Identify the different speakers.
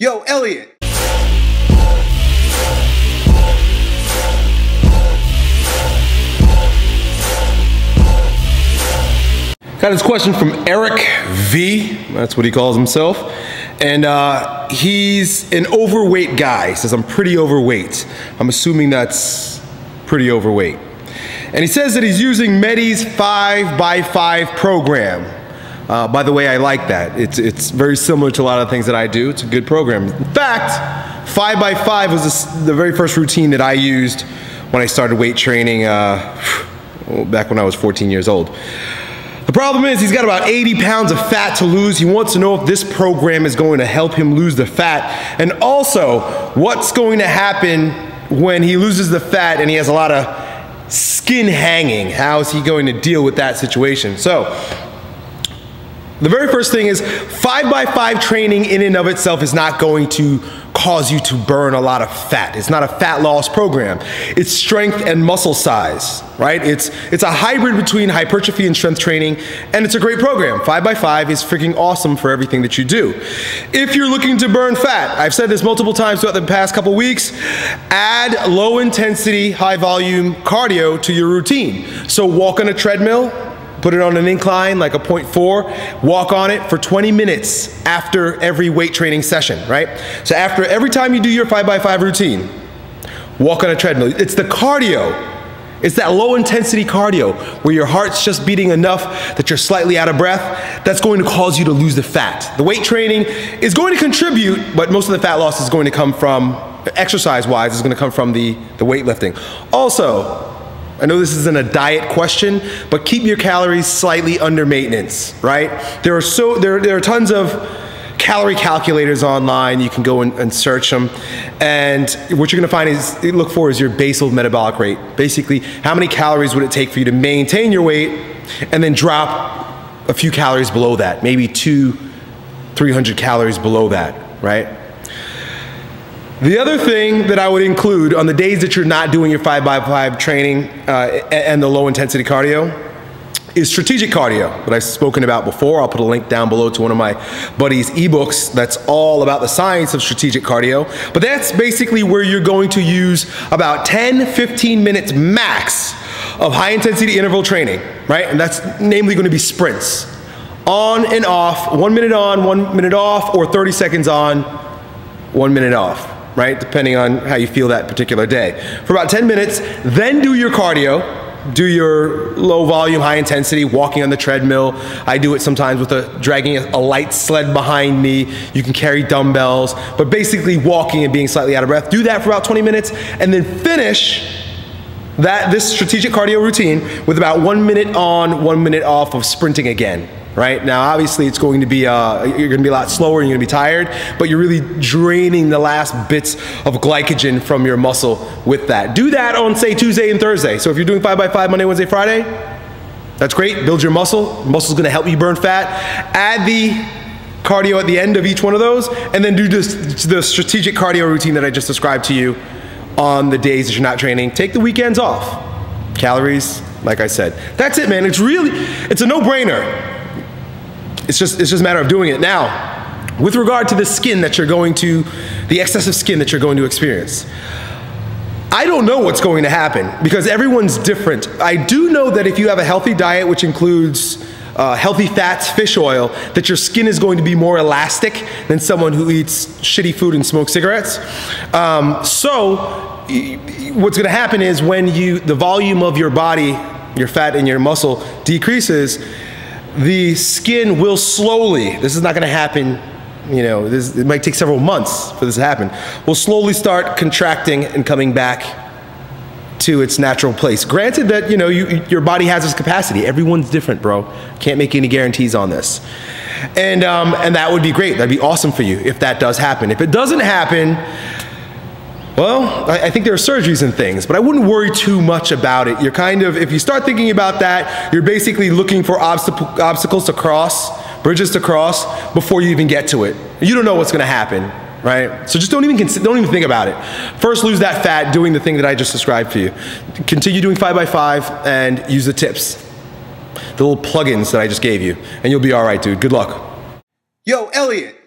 Speaker 1: Yo, Elliot. Got this question from Eric V, that's what he calls himself. And he's an overweight guy. He says, I'm pretty overweight. I'm assuming that's pretty overweight. And he says that he's using Medi's 5x5 program. By the way, I like that. It's very similar to a lot of things that I do. It's a good program. In fact, 5x5 was the very first routine that I used when I started weight training back when I was 14 years old. The problem is he's got about 80 pounds of fat to lose. He wants to know if this program is going to help him lose the fat, and also what's going to happen when he loses the fat and he has a lot of skin hanging. How is he going to deal with that situation? So the very first thing is 5x5 training in and of itself is not going to cause you to burn a lot of fat. It's not a fat loss program. It's strength and muscle size, right? It's a hybrid between hypertrophy and strength training, and it's a great program. 5x5 is freaking awesome for everything that you do. If you're looking to burn fat, I've said this multiple times throughout the past couple weeks, add low intensity, high volume cardio to your routine. So walk on a treadmill, put it on an incline like a 0.4, walk on it for 20 minutes after every weight training session, right? So after every time you do your 5x5 routine, walk on a treadmill. It's the cardio. It's that low intensity cardio where your heart's just beating enough that you're slightly out of breath. That's going to cause you to lose the fat. The weight training is going to contribute, but most of the fat loss is going to come from, exercise-wise, is going to come from the weightlifting. Also, I know this isn't a diet question, but keep your calories slightly under maintenance, right? There are tons of calorie calculators online. You can go and search them. And what you're gonna find is, look for is your basal metabolic rate. Basically, how many calories would it take for you to maintain your weight and then drop a few calories below that, maybe 200-300 calories below that, right? The other thing that I would include on the days that you're not doing your 5x5 training and the low intensity cardio is strategic cardio that I've spoken about before. I'll put a link down below to one of my buddy's ebooks that's all about the science of strategic cardio. But that's basically where you're going to use about 10-15 minutes max of high intensity interval training, right? And that's namely going to be sprints. On and off, 1 minute on, 1 minute off, or 30 seconds on, 1 minute off, right? Depending on how you feel that particular day. For about 10 minutes, then do your cardio. Do your low volume, high intensity, walking on the treadmill. I do it sometimes with dragging a light sled behind me. You can carry dumbbells, but basically walking and being slightly out of breath. Do that for about 20 minutes and then finish this strategic cardio routine with about 1 minute on, 1 minute off of sprinting again. Right? Now, obviously, it's going to be, you're going to be a lot slower and you're going to be tired, but you're really draining the last bits of glycogen from your muscle with that. Do that on, say, Tuesday and Thursday. So if you're doing 5x5 Monday, Wednesday, Friday, that's great. Build your muscle. Muscle's going to help you burn fat. Add the cardio at the end of each one of those, and then do the strategic cardio routine that I just described to you on the days that you're not training. Take the weekends off. Calories, like I said. That's it, man. It's a no-brainer. It's just a matter of doing it. Now, with regard to the skin that you're going to, the excessive skin that you're going to experience, I don't know what's going to happen because everyone's different. I do know that if you have a healthy diet, which includes healthy fats, fish oil, that your skin is going to be more elastic than someone who eats shitty food and smokes cigarettes. So what's going to happen is when the volume of your body, your fat and your muscle decreases, the skin will slowly, this is not going to happen, you know, it might take several months for this to happen, will slowly start contracting and coming back to its natural place. Granted that, you know, your body has this capacity. Everyone's different, bro. Can't make any guarantees on this. And that would be great. That'd be awesome for you if that does happen. If it doesn't happen, well, I think there are surgeries and things, but I wouldn't worry too much about it. You're kind of, if you start thinking about that, you're basically looking for obstacles to cross, bridges to cross before you even get to it. You don't know what's gonna happen, right? So just don't even think about it. First, lose that fat doing the thing that I just described for you. Continue doing 5x5 and use the tips, the little plugins that I just gave you, and you'll be all right, dude. Good luck. Yo, Elliot.